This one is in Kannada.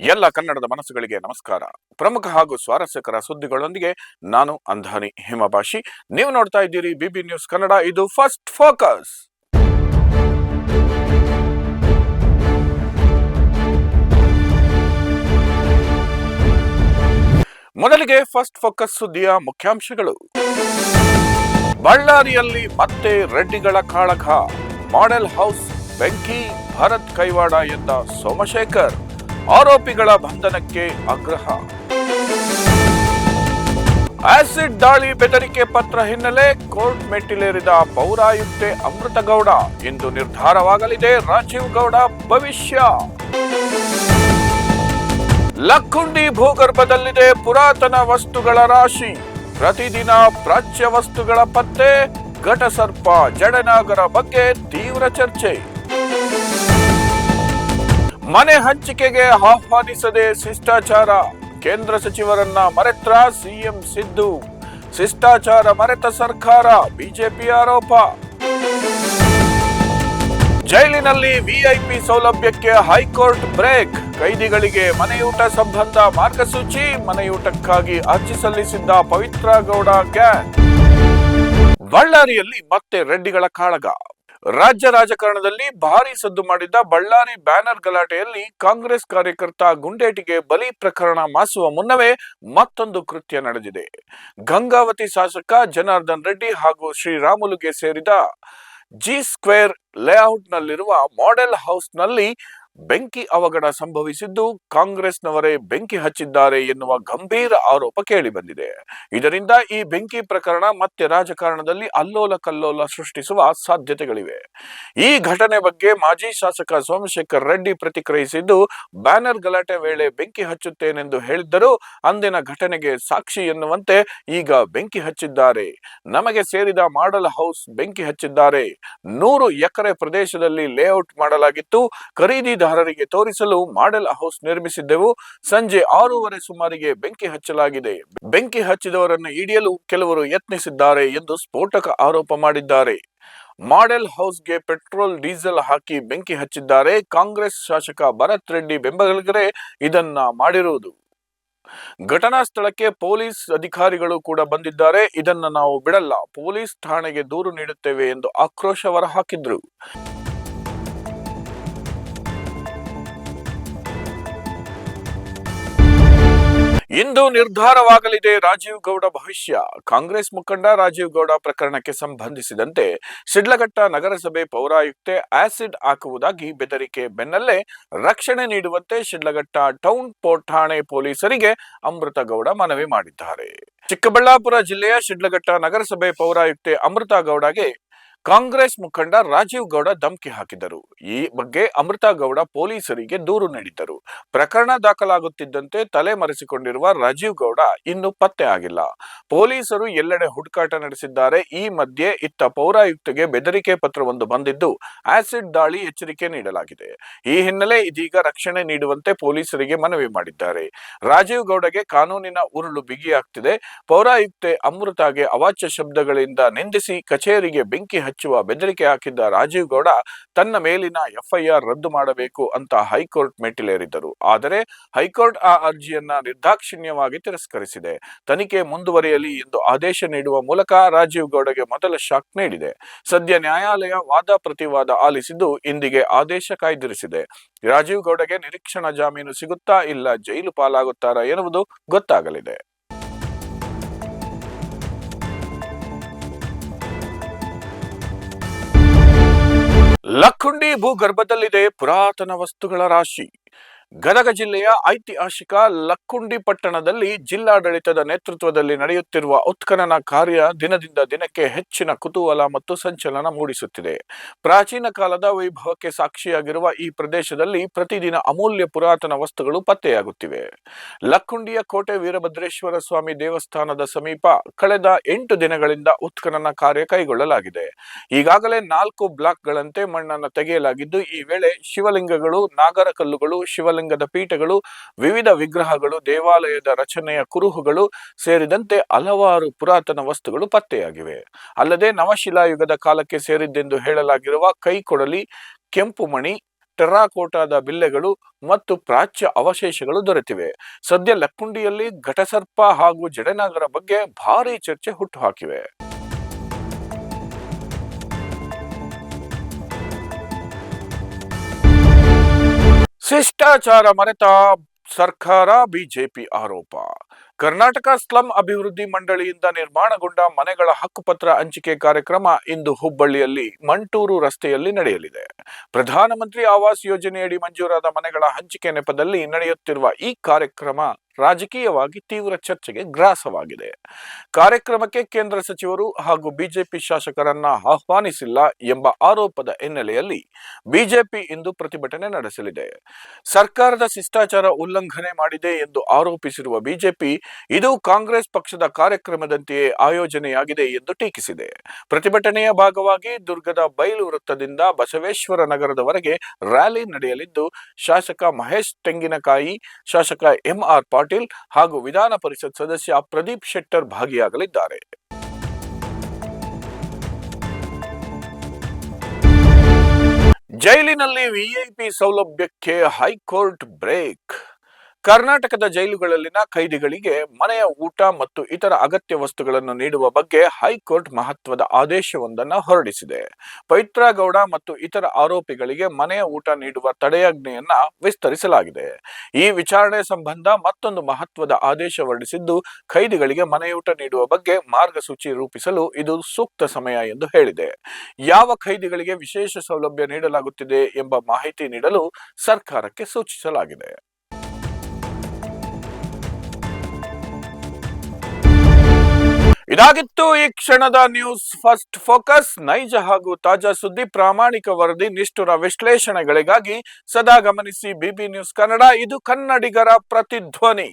ಎಲ್ಲ ಕನ್ನಡದ ಮನಸ್ಸುಗಳಿಗೆ ನಮಸ್ಕಾರ. ಪ್ರಮುಖ ಹಾಗೂ ಸ್ವಾರಸ್ಯಕರ ಸುದ್ದಿಗಳೊಂದಿಗೆ ನಾನು ಅಂಧಾನಿ ಹಿಮಭಾಷಿ. ನೀವು ನೋಡ್ತಾ ಇದ್ದೀರಿ ಬಿಬಿ ನ್ಯೂಸ್ ಕನ್ನಡ. ಇದು ಫಸ್ಟ್ ಫೋಕಸ್. ಮೊದಲಿಗೆ ಫಸ್ಟ್ ಫೋಕಸ್ ಸುದ್ದಿಯ ಮುಖ್ಯಾಂಶಗಳು. ಬಳ್ಳಾರಿಯಲ್ಲಿ ಮತ್ತೆ ರೆಡ್ಡಿಗಳ ಕಾಳಗ. ಮಾಡೆಲ್ ಹೌಸ್ ಬೆಂಕಿ, ಭರತ್ ಕೈವಾಡ ಎಂದ ಸೋಮಶೇಖರ್. ಆರೋಪಿಗಳ ಬಂಧನಕ್ಕೆ ಆಗ್ರಹ. ಆಸಿಡ್ ದಾಳಿ ಬೆದರಿಕೆ ಪತ್ರ ಹಿನ್ನೆಲೆ ಕೋರ್ಟ್ ಮೆಟ್ಟಿಲೇರಿದ ಪೌರಾಯುಕ್ತೆ ಅಮೃತಗೌಡ. ಇಂದು ನಿರ್ಧಾರವಾಗಲಿದೆ ರಾಜೀವ್ ಗೌಡ ಭವಿಷ್ಯ. ಲಕ್ಕುಂಡಿ ಭೂಗರ್ಭದಲ್ಲಿದೆ ಪುರಾತನ ವಸ್ತುಗಳ ರಾಶಿ. ಪ್ರತಿದಿನ ಪ್ರಾಚ್ಯ ವಸ್ತುಗಳ ಪತ್ತೆ. ಘಟಸರ್ಪ ಜಡನಾಗರ ಬಗ್ಗೆ ತೀವ್ರ ಚರ್ಚೆ. ಮನೆ ಹಂಚಿಕೆಗೆ ಆಹ್ವಾನಿಸದೆ ಶಿಷ್ಟಾಚಾರ. ಕೇಂದ್ರ ಸಚಿವರನ್ನ ಮರೆತ್ರ ಸಿಎಂ ಸಿದ್ದು. ಶಿಷ್ಟಾಚಾರ ಮರೆತ ಸರ್ಕಾರ, ಬಿಜೆಪಿ ಆರೋಪ. ಜೈಲಿನಲ್ಲಿ ವಿಐಪಿ ಸೌಲಭ್ಯಕ್ಕೆ ಹೈಕೋರ್ಟ್ ಬ್ರೇಕ್. ಕೈದಿಗಳಿಗೆ ಮನೆಯೂಟ ಸಂಬಂಧ ಮಾರ್ಗಸೂಚಿ. ಮನೆಯೂಟಕ್ಕಾಗಿ ಅರ್ಜಿ ಸಲ್ಲಿಸಿದ್ದ ಪವಿತ್ರ ಗೌಡ ಗ್ಯಾಂಗ್. ಬಳ್ಳಾರಿಯಲ್ಲಿ ಮತ್ತೆ ರೆಡ್ಡಿಗಳ ಕಾಳಗ. ರಾಜ್ಯ ರಾಜಕಾರಣದಲ್ಲಿ ಭಾರಿ ಸದ್ದು ಮಾಡಿದ್ದ ಬಳ್ಳಾರಿ ಬ್ಯಾನರ್ ಗಲಾಟೆಯಲ್ಲಿ ಕಾಂಗ್ರೆಸ್ ಕಾರ್ಯಕರ್ತ ಗುಂಡೇಟಿಗೆ ಬಲಿ ಪ್ರಕರಣ ಮಾಸುವ ಮುನ್ನವೇ ಮತ್ತೊಂದು ಕೃತ್ಯ ನಡೆದಿದೆ. ಗಂಗಾವತಿ ಶಾಸಕ ಜನಾರ್ದನ್ ರೆಡ್ಡಿ ಹಾಗೂ ಶ್ರೀರಾಮುಲುಗೆ ಸೇರಿದ ಜಿ ಸ್ಕ್ವೇರ್ ಲೇಔಟ್ನಲ್ಲಿರುವ ಮಾಡೆಲ್ ಹೌಸ್ನಲ್ಲಿ ಬೆಂಕಿ ಅವಘಡ ಸಂಭವಿಸಿದ್ದು ಕಾಂಗ್ರೆಸ್ನವರೇ ಬೆಂಕಿ ಹಚ್ಚಿದ್ದಾರೆ ಎನ್ನುವ ಗಂಭೀರ ಆರೋಪ ಕೇಳಿಬಂದಿದೆ. ಇದರಿಂದ ಈ ಬೆಂಕಿ ಪ್ರಕರಣ ಮತ್ತೆ ರಾಜಕಾರಣದಲ್ಲಿ ಅಲ್ಲೋಲ ಕಲ್ಲೋಲ ಸೃಷ್ಟಿಸುವ ಸಾಧ್ಯತೆಗಳಿವೆ. ಈ ಘಟನೆ ಬಗ್ಗೆ ಮಾಜಿ ಶಾಸಕ ಸೋಮಶೇಖರ್ ರೆಡ್ಡಿ ಪ್ರತಿಕ್ರಿಯಿಸಿದ್ದು, ಬ್ಯಾನರ್ ಗಲಾಟೆ ವೇಳೆ ಬೆಂಕಿ ಹಚ್ಚುತ್ತೇನೆಂದು ಹೇಳಿದ್ದರೂ ಅಂದಿನ ಘಟನೆಗೆ ಸಾಕ್ಷಿ ಎನ್ನುವಂತೆ ಈಗ ಬೆಂಕಿ ಹಚ್ಚಿದ್ದಾರೆ. ನಮಗೆ ಸೇರಿದ ಮಾಡೆಲ್ ಹೌಸ್ ಬೆಂಕಿ ಹಚ್ಚಿದ್ದಾರೆ. 100 ಎಕರೆ ಪ್ರದೇಶದಲ್ಲಿ ಲೇಔಟ್ ಮಾಡಲಾಗಿತ್ತು. ಖರೀದಿದಾರರಿಗೆ ತೋರಿಸಲು ಮಾಡೆಲ್ ಹೌಸ್ ನಿರ್ಮಿಸಿದ್ದೆವು. ಸಂಜೆ 6:30 ಸುಮಾರಿಗೆ ಬೆಂಕಿ ಹಚ್ಚಲಾಗಿದೆ. ಬೆಂಕಿ ಹಚ್ಚಿದವರನ್ನು ಹಿಡಿಯಲು ಕೆಲವರು ಯತ್ನಿಸಿದ್ದಾರೆ ಎಂದು ಸ್ಫೋಟಕ ಆರೋಪ ಮಾಡಿದ್ದಾರೆ. ಮಾಡೆಲ್ ಹೌಸ್ಗೆ ಪೆಟ್ರೋಲ್ ಡೀಸೆಲ್ ಹಾಕಿ ಬೆಂಕಿ ಹಚ್ಚಿದ್ದಾರೆ. ಕಾಂಗ್ರೆಸ್ ಶಾಸಕ ಭರತ್ ರೆಡ್ಡಿ ಬೆಂಬಲಿಗರೇ ಇದನ್ನ ಮಾಡಿರುವುದು. ಘಟನಾ ಸ್ಥಳಕ್ಕೆ ಪೊಲೀಸ್ ಅಧಿಕಾರಿಗಳು ಕೂಡ ಬಂದಿದ್ದಾರೆ. ಇದನ್ನ ನಾವು ಬಿಡಲ್ಲ, ಪೊಲೀಸ್ ಠಾಣೆಗೆ ದೂರು ನೀಡುತ್ತೇವೆ ಎಂದು ಆಕ್ರೋಶ ಹೊರಹಾಕಿದ್ರು. ಇಂದು ನಿರ್ಧಾರವಾಗಲಿದೆ ರಾಜೀವ್ ಗೌಡ ಭವಿಷ್ಯ. ಕಾಂಗ್ರೆಸ್ ಮುಖಂಡ ರಾಜೀವ್ ಗೌಡ ಪ್ರಕರಣಕ್ಕೆ ಸಂಬಂಧಿಸಿದಂತೆ ಶಿಡ್ಲಘಟ್ಟ ನಗರಸಭೆ ಪೌರಾಯುಕ್ತೆ ಆಸಿಡ್ ಹಾಕುವುದಾಗಿ ಬೆದರಿಕೆ ಬೆನ್ನಲ್ಲೇ ರಕ್ಷಣೆ ನೀಡುವಂತೆ ಶಿಡ್ಲಘಟ್ಟ ಟೌನ್ ಠಾಣೆ ಪೊಲೀಸರಿಗೆ ಅಮೃತಗೌಡ ಮನವಿ ಮಾಡಿದ್ದಾರೆ. ಚಿಕ್ಕಬಳ್ಳಾಪುರ ಜಿಲ್ಲೆಯ ಶಿಡ್ಲಘಟ್ಟ ನಗರಸಭೆ ಪೌರಾಯುಕ್ತೆ ಅಮೃತಗೌಡಗೆ ಕಾಂಗ್ರೆಸ್ ಮುಖಂಡ ರಾಜೀವ್ ಗೌಡ ಧಮಕಿ ಹಾಕಿದರು. ಈ ಬಗ್ಗೆ ಅಮೃತಗೌಡ ಪೊಲೀಸರಿಗೆ ದೂರು ನೀಡಿದ್ದರು. ಪ್ರಕರಣ ದಾಖಲಾಗುತ್ತಿದ್ದಂತೆ ತಲೆ ಮರೆಸಿಕೊಂಡಿರುವ ರಾಜೀವ್ ಗೌಡ ಇನ್ನೂ ಪತ್ತೆ ಆಗಿಲ್ಲ. ಪೊಲೀಸರು ಎಲ್ಲೆಡೆ ಹುಡುಕಾಟ ನಡೆಸಿದ್ದಾರೆ. ಈ ಮಧ್ಯೆ ಇತ್ತ ಪೌರಾಯುಕ್ತೆಗೆ ಬೆದರಿಕೆ ಪತ್ರವೊಂದು ಬಂದಿದ್ದು ಆಸಿಡ್ ದಾಳಿ ಎಚ್ಚರಿಕೆ ನೀಡಲಾಗಿದೆ. ಈ ಹಿನ್ನೆಲೆ ಇದೀಗ ರಕ್ಷಣೆ ನೀಡುವಂತೆ ಪೊಲೀಸರಿಗೆ ಮನವಿ ಮಾಡಿದ್ದಾರೆ. ರಾಜೀವ್ ಗೌಡಗೆ ಕಾನೂನಿನ ಉರುಳು ಬಿಗಿಯಾಗ್ತಿದೆ. ಪೌರಾಯುಕ್ತೆ ಅಮೃತಾಗೆ ಅವಾಚ್ಯ ಶಬ್ದಗಳಿಂದ ನಿಂದಿಸಿ ಕಚೇರಿಗೆ ಬೆಂಕಿ ಹಚ್ಚುವ ಬೆದರಿಕೆ ಹಾಕಿದ್ದ ರಾಜೀವ್ ಗೌಡ ತನ್ನ ಮೇಲಿನ ಎಫ್ಐಆರ್ ರದ್ದು ಮಾಡಬೇಕು ಅಂತ ಹೈಕೋರ್ಟ್ ಮೆಟ್ಟಿಲೇರಿದ್ದರು. ಆದರೆ ಹೈಕೋರ್ಟ್ ಆ ಅರ್ಜಿಯನ್ನ ನಿರ್ದಾಕ್ಷಿಣ್ಯವಾಗಿ ತಿರಸ್ಕರಿಸಿದೆ. ತನಿಖೆ ಮುಂದುವರಿಯಲಿ ಎಂದು ಆದೇಶ ನೀಡುವ ಮೂಲಕ ರಾಜೀವ್ ಗೌಡಗೆ ಮೊದಲ ಶಾಕ್ ನೀಡಿದೆ. ಸದ್ಯ ನ್ಯಾಯಾಲಯ ವಾದ ಪ್ರತಿವಾದ ಆಲಿಸಿದ್ದು ಇಂದಿಗೆ ಆದೇಶ ಕಾಯ್ದಿರಿಸಿದೆ. ರಾಜೀವ್ ಗೌಡಗೆ ನಿರೀಕ್ಷಣಾ ಜಾಮೀನು ಸಿಗುತ್ತಾ ಇಲ್ಲ ಜೈಲು ಪಾಲಾಗುತ್ತಾರಾ ಎನ್ನುವುದು ಗೊತ್ತಾಗಲಿದೆ. ಲಕ್ಕುಂಡಿ ಭೂಗರ್ಭದಲ್ಲಿದೆ ಪುರಾತನ ವಸ್ತುಗಳ ರಾಶಿ. ಗದಗ ಜಿಲ್ಲೆಯ ಐತಿಹಾಸಿಕ ಲಕ್ಕುಂಡಿ ಪಟ್ಟಣದಲ್ಲಿ ಜಿಲ್ಲಾಡಳಿತದ ನೇತೃತ್ವದಲ್ಲಿ ನಡೆಯುತ್ತಿರುವ ಉತ್ಖನನ ಕಾರ್ಯ ದಿನದಿಂದ ದಿನಕ್ಕೆ ಹೆಚ್ಚಿನ ಕುತೂಹಲ ಮತ್ತು ಸಂಚಲನ ಮೂಡಿಸುತ್ತಿದೆ. ಪ್ರಾಚೀನ ಕಾಲದ ವೈಭವಕ್ಕೆ ಸಾಕ್ಷಿಯಾಗಿರುವ ಈ ಪ್ರದೇಶದಲ್ಲಿ ಪ್ರತಿದಿನ ಅಮೂಲ್ಯ ಪುರಾತನ ವಸ್ತುಗಳು ಪತ್ತೆಯಾಗುತ್ತಿವೆ. ಲಕ್ಕುಂಡಿಯ ಕೋಟೆ ವೀರಭದ್ರೇಶ್ವರ ಸ್ವಾಮಿ ದೇವಸ್ಥಾನದ ಸಮೀಪ ಕಳೆದ 8 ದಿನಗಳಿಂದ ಉತ್ಖನನ ಕಾರ್ಯ ಕೈಗೊಳ್ಳಲಾಗಿದೆ. ಈಗಾಗಲೇ 4 ಬ್ಲಾಕ್ಗಳಂತೆ ಮಣ್ಣನ್ನು ತೆಗೆಯಲಾಗಿದ್ದು, ಈ ವೇಳೆ ಶಿವಲಿಂಗಗಳು, ನಾಗರ ಕಲ್ಲುಗಳು, ಶಿವಲಿಂಗದ ಪೀಠಗಳು, ವಿವಿಧ ವಿಗ್ರಹಗಳು, ದೇವಾಲಯದ ರಚನೆಯ ಕುರುಹುಗಳು ಸೇರಿದಂತೆ ಹಲವಾರು ಪುರಾತನ ವಸ್ತುಗಳು ಪತ್ತೆಯಾಗಿವೆ. ಅಲ್ಲದೆ ನವಶಿಲಾಯುಗದ ಕಾಲಕ್ಕೆ ಸೇರಿದ್ದೆಂದು ಹೇಳಲಾಗಿರುವ ಕೈಕೊಡಲಿ, ಕೆಂಪು ಮಣಿ, ಟೆರ್ರಾಕೋಟಾದ ಬಿಲ್ಲೆಗಳು ಮತ್ತು ಪ್ರಾಚ್ಯ ಅವಶೇಷಗಳು ದೊರೆತಿವೆ. ಸದ್ಯ ಲಕ್ಕುಂಡಿಯಲ್ಲಿ ಘಟಸರ್ಪ ಹಾಗೂ ಜಡೆನಾಗರ ಬಗ್ಗೆ ಭಾರೀ ಚರ್ಚೆ ಹುಟ್ಟುಹಾಕಿವೆ. ಶಿಷ್ಟಾಚಾರ ಮರೆತ ಸರ್ಕಾರ, ಬಿಜೆಪಿ ಆರೋಪ. ಕರ್ನಾಟಕ ಸ್ಲಂ ಅಭಿವೃದ್ಧಿ ಮಂಡಳಿಯಿಂದ ನಿರ್ಮಾಣಗೊಂಡ ಮನೆಗಳ ಹಕ್ಕುಪತ್ರ ಹಂಚಿಕೆ ಕಾರ್ಯಕ್ರಮ ಇಂದು ಹುಬ್ಬಳ್ಳಿಯಲ್ಲಿ ಮಂಟೂರು ರಸ್ತೆಯಲ್ಲಿ ನಡೆಯಲಿದೆ. ಪ್ರಧಾನಮಂತ್ರಿ ಆವಾಸ್ ಯೋಜನೆಯಡಿ ಮಂಜೂರಾದ ಮನೆಗಳ ಹಂಚಿಕೆ ನೆಪದಲ್ಲಿ ನಡೆಯುತ್ತಿರುವ ಈ ಕಾರ್ಯಕ್ರಮ ರಾಜಕೀಯವಾಗಿ ತೀವ್ರ ಚರ್ಚೆಗೆ ಗ್ರಾಸವಾಗಿದೆ. ಕಾರ್ಯಕ್ರಮಕ್ಕೆ ಕೇಂದ್ರ ಸಚಿವರು ಹಾಗೂ ಬಿಜೆಪಿ ಶಾಸಕರನ್ನ ಆಹ್ವಾನಿಸಿಲ್ಲ ಎಂಬ ಆರೋಪದ ಹಿನ್ನೆಲೆಯಲ್ಲಿ ಬಿಜೆಪಿ ಇಂದು ಪ್ರತಿಭಟನೆ ನಡೆಸಲಿದೆ. ಸರ್ಕಾರದ ಶಿಷ್ಟಾಚಾರ ಉಲ್ಲಂಘನೆ ಮಾಡಿದೆ ಎಂದು ಆರೋಪಿಸಿರುವ ಬಿಜೆಪಿ, ಇದು ಕಾಂಗ್ರೆಸ್ ಪಕ್ಷದ ಕಾರ್ಯಕ್ರಮದಂತೆಯೇ ಆಯೋಜನೆಯಾಗಿದೆ ಎಂದು ಟೀಕಿಸಿದೆ. ಪ್ರತಿಭಟನೆಯ ಭಾಗವಾಗಿ ದುರ್ಗದ ಬೈಲು ವೃತ್ತದಿಂದ ಬಸವೇಶ್ವರ ನಗರದವರೆಗೆ ರ್ಯಾಲಿ ನಡೆಯಲಿದ್ದು, ಶಾಸಕ ಮಹೇಶ್ ತೆಂಗಿನಕಾಯಿ, ಶಾಸಕ ಎಂಆರ್ ಪಾಟೀಲ್ ಹಾಗೂ ವಿಧಾನ ಪರಿಷತ್ ಸದಸ್ಯ ಪ್ರದೀಪ್ ಶೆಟ್ಟರ್ ಭಾಗಿಯಾಗಲಿದ್ದಾರೆ. ಜೈಲಿನಲ್ಲಿ ವಿಐಪಿ ಸೌಲಭ್ಯಕ್ಕೆ ಹೈಕೋರ್ಟ್ ಬ್ರೇಕ್. ಕರ್ನಾಟಕದ ಜೈಲುಗಳಲ್ಲಿನ ಖೈದಿಗಳಿಗೆ ಮನೆಯ ಊಟ ಮತ್ತು ಇತರ ಅಗತ್ಯ ವಸ್ತುಗಳನ್ನು ನೀಡುವ ಬಗ್ಗೆ ಹೈಕೋರ್ಟ್ ಮಹತ್ವದ ಆದೇಶವೊಂದನ್ನು ಹೊರಡಿಸಿದೆ. ಪವಿತ್ರ ಗೌಡ ಮತ್ತು ಇತರ ಆರೋಪಿಗಳಿಗೆ ಮನೆಯ ಊಟ ನೀಡುವ ತಡೆಯಾಜ್ಞೆಯನ್ನ ವಿಸ್ತರಿಸಲಾಗಿದೆ. ಈ ವಿಚಾರಣೆ ಸಂಬಂಧ ಮತ್ತೊಂದು ಮಹತ್ವದ ಆದೇಶ ಹೊರಡಿಸಿದ್ದು, ಖೈದಿಗಳಿಗೆ ಮನೆಯೂಟ ನೀಡುವ ಬಗ್ಗೆ ಮಾರ್ಗಸೂಚಿ ರೂಪಿಸಲು ಇದು ಸೂಕ್ತ ಸಮಯ ಎಂದು ಹೇಳಿದೆ. ಯಾವ ಖೈದಿಗಳಿಗೆ ವಿಶೇಷ ಸೌಲಭ್ಯ ನೀಡಲಾಗುತ್ತಿದೆ ಎಂಬ ಮಾಹಿತಿ ನೀಡಲು ಸರ್ಕಾರಕ್ಕೆ ಸೂಚಿಸಲಾಗಿದೆ. ಇದಾಗಿತ್ತು ಈ ಕ್ಷಣದ ನ್ಯೂಸ್ ಫಸ್ಟ್ ಫೋಕಸ್. ನೈಜ ಹಾಗೂ ತಾಜಾ ಸುದ್ದಿ, ಪ್ರಾಮಾಣಿಕ ವರದಿ, ನಿಷ್ಠುರ ವಿಶ್ಲೇಷಣೆಗಳಿಗಾಗಿ ಸದಾ ಗಮನಿಸಿ ಬಿಬಿ ನ್ಯೂಸ್ ಕನ್ನಡ. ಇದು ಕನ್ನಡಿಗರ ಪ್ರತಿಧ್ವನಿ.